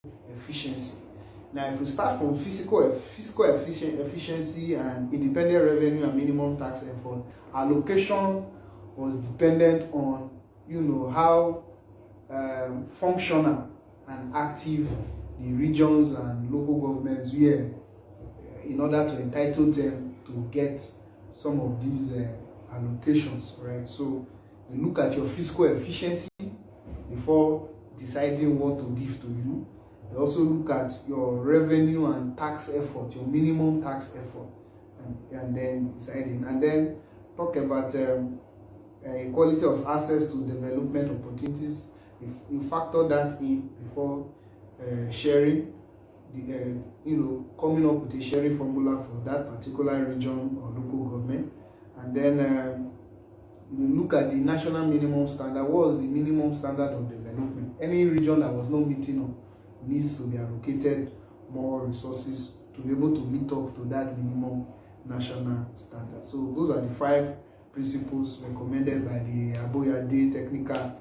efficiency. Now, if we start from fiscal efficiency and independent revenue and minimum tax effort, allocation was dependent on, how functional and active the regions and local governments were in order to entitle them to get some of these allocations, right? So you look at your fiscal efficiency before deciding what to give to you. You also look at your revenue and tax effort, your minimum tax effort, and then deciding. And then talk about equality of access to development opportunities. If you factor that in before sharing, coming up with a sharing formula for that particular region or local government. And then you look at the national minimum standard. What was the minimum standard of development? Any region that was not meeting up needs to be allocated more resources to be able to meet up to that minimum national standard. So those are the 5 principles recommended by the Aboyade Technical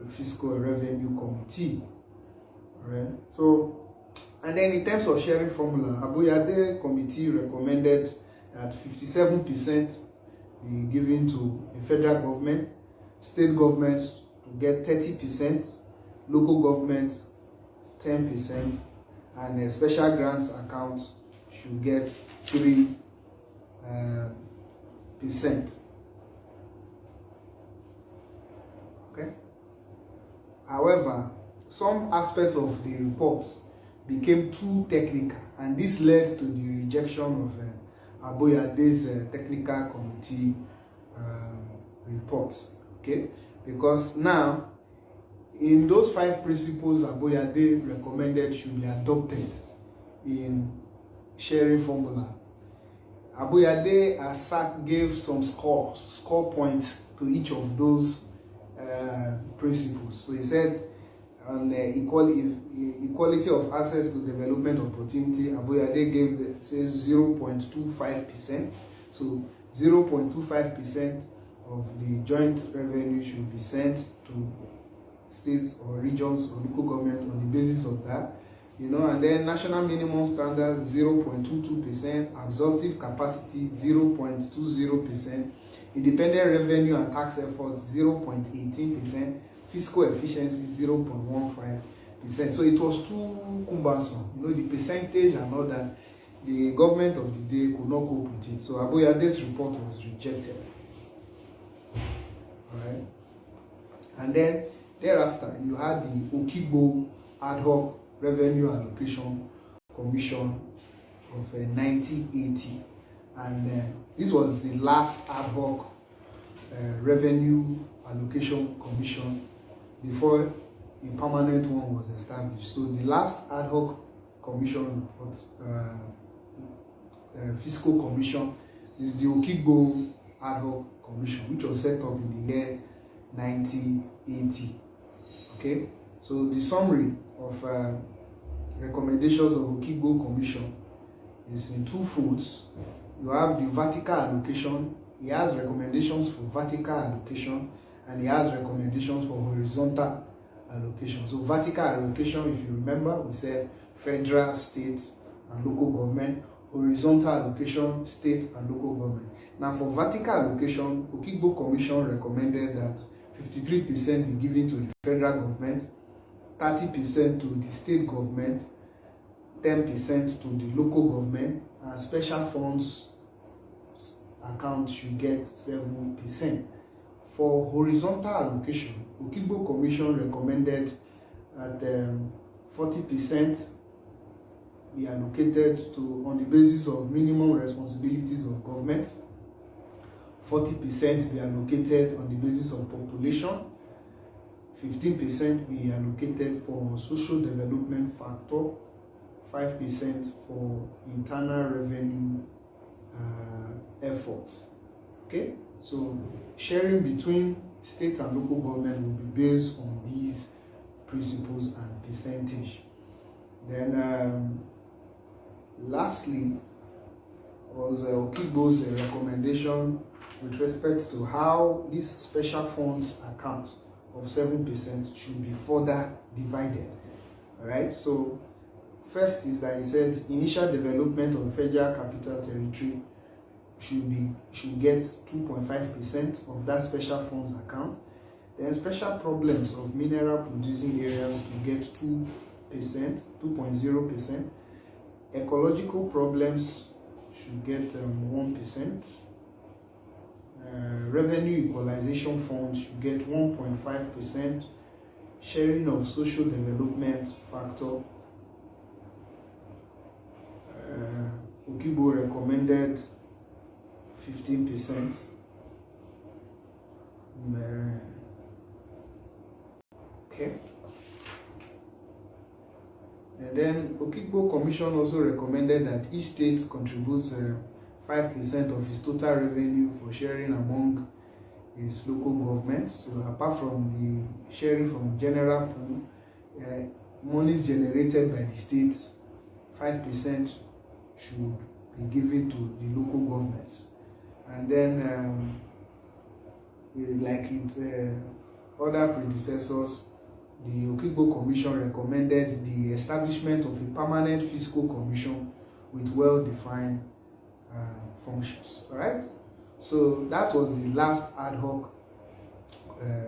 Fiscal Revenue Committee. All right. So, and then in terms of sharing formula, Aboyade Committee recommended that 57% be given to the federal government, state governments to get 30%, local governments 10%, and a special grants account should get 3%. Okay. However, some aspects of the report became too technical, and this led to the rejection of Aboyade's technical committee report. Okay, because now in those 5 principles Aboyade recommended should be adopted in sharing formula, Aboyade gave some score points to each of those principles. So he said on equality of access to development opportunity, Aboyade says 0.25%. So 0.25% of the joint revenue should be sent to states or regions or local government on the basis of that. And then national minimum standards 0.22%, absorptive capacity 0.20%, independent revenue and tax efforts 0.18%, fiscal efficiency 0.15%. So it was too cumbersome. The percentage and all that, the government of the day could not cope with it. So Aboyade's report was rejected. Alright. And then thereafter, you had the Okigbo Ad Hoc Revenue Allocation Commission of 1980. And this was the last ad hoc revenue allocation commission before a permanent one was established. So the last ad hoc commission, fiscal commission, is the Okigbo Ad Hoc Commission, which was set up in the year 1980. Okay, so the summary of recommendations of Okigbo Commission is in 2 folds. You have the vertical allocation. He has recommendations for vertical allocation, and he has recommendations for horizontal allocation. So vertical allocation, if you remember, we said federal, state, and local government. Horizontal allocation, state and local government. Now for vertical allocation, Okigbo Commission recommended that 53% be given to the federal government, 30% to the state government, 10% to the local government, and special funds account should get 7%. For horizontal allocation, Okigbo Commission recommended that 40% be allocated to on the basis of minimum responsibilities of government, 40% be allocated on the basis of population, 15% be allocated for social development factor, 5% for internal revenue efforts. Okay, so sharing between state and local government will be based on these principles and percentage. Then lastly was Okigbo's recommendation with respect to how this special funds account of 7% should be further divided. Alright, so first is that he said initial development of federal capital territory should get 2.5% of that special funds account. Then special problems of mineral producing areas to get 2%, 2.0%. Ecological problems should get 1%. Revenue equalization fund should get 1.5%. Sharing of social development factor. Okibo recommended 15%. Okay. And then Okigbo Commission also recommended that each state contributes 5% of its total revenue for sharing among its local governments. So apart from the sharing from general pool, monies generated by the states, 5% should be given to the local governments. And then, like its other predecessors, the Okigbo Commission recommended the establishment of a permanent fiscal commission with well-defined functions. All right. So that was the last ad hoc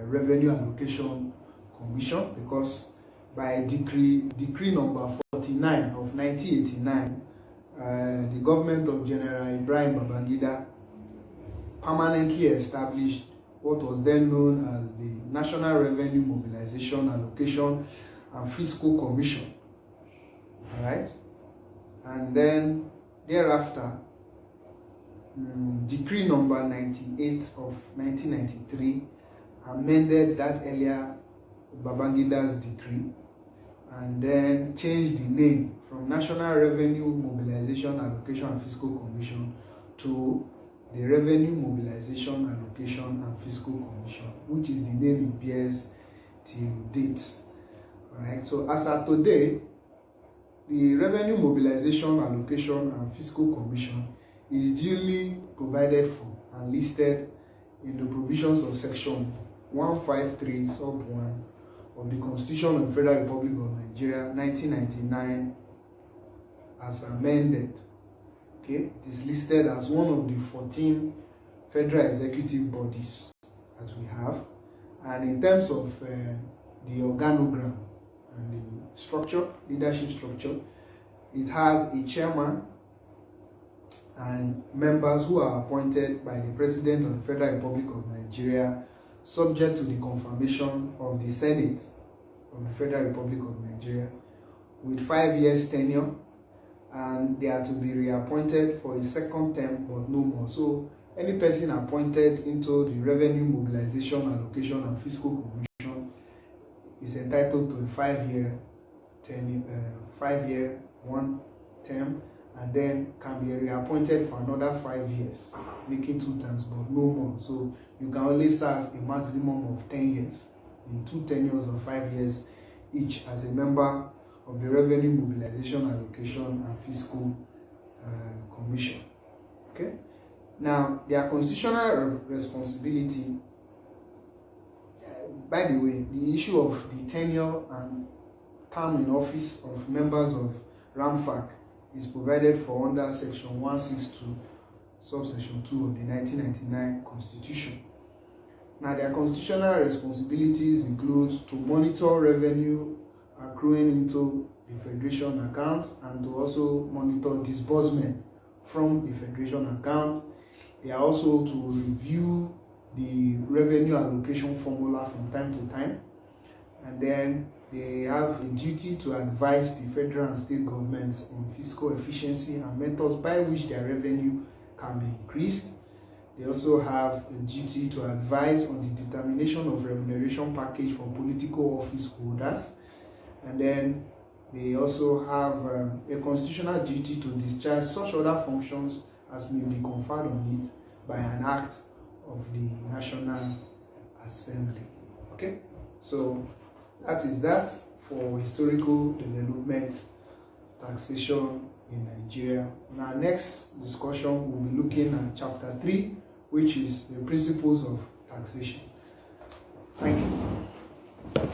revenue allocation commission, because by decree number 49 of 1989, the government of General Ibrahim Babangida permanently established what was then known as the National Revenue Mobilization, Allocation and Fiscal Commission. All right, and then thereafter, decree number 98 of 1993 amended that earlier Babangida's decree, and then changed the name from National Revenue Mobilization, Allocation and Fiscal Commission to the Revenue Mobilization, Allocation and Fiscal Commission, which is the name it bears till date. Alright, so as of today, the Revenue Mobilization, Allocation and Fiscal Commission is duly provided for and listed in the provisions of Section 153 sub 1 of the Constitution of the Federal Republic of Nigeria 1999 as amended. Okay, it is listed as one of the 14 federal executive bodies that we have, and in terms of the organogram and the structure, leadership structure, it has a chairman and members who are appointed by the President of the Federal Republic of Nigeria, subject to the confirmation of the Senate of the Federal Republic of Nigeria, with 5 years tenure, and they are to be reappointed for a second term but no more. So any person appointed into the Revenue Mobilization, Allocation and Fiscal Commission is entitled to a 5-year tenure, 5-year one term, and then can be reappointed for another 5 years, making 2 terms but no more. So you can only serve a maximum of 10 years in 2 tenures of 5 years each as a member of the Revenue Mobilization, Allocation and Fiscal Commission. Okay. Now, their constitutional responsibility, by the way, the issue of the tenure and term in office of members of RAMFAC is provided for under Section 162, subsection 2 of the 1999 Constitution. Now, their constitutional responsibilities include to monitor revenue accruing into the Federation account and to also monitor disbursement from the Federation account. They are also to review the revenue allocation formula from time to time, and then they have a duty to advise the federal and state governments on fiscal efficiency and methods by which their revenue can be increased. They also have a duty to advise on the determination of remuneration package for political office holders, and then they also have a constitutional duty to discharge such other functions as may be conferred on it by an act of the National Assembly. Okay, so that is that for historical development taxation in Nigeria. In our next discussion, we'll be looking at chapter 3, which is the principles of taxation. Thank you.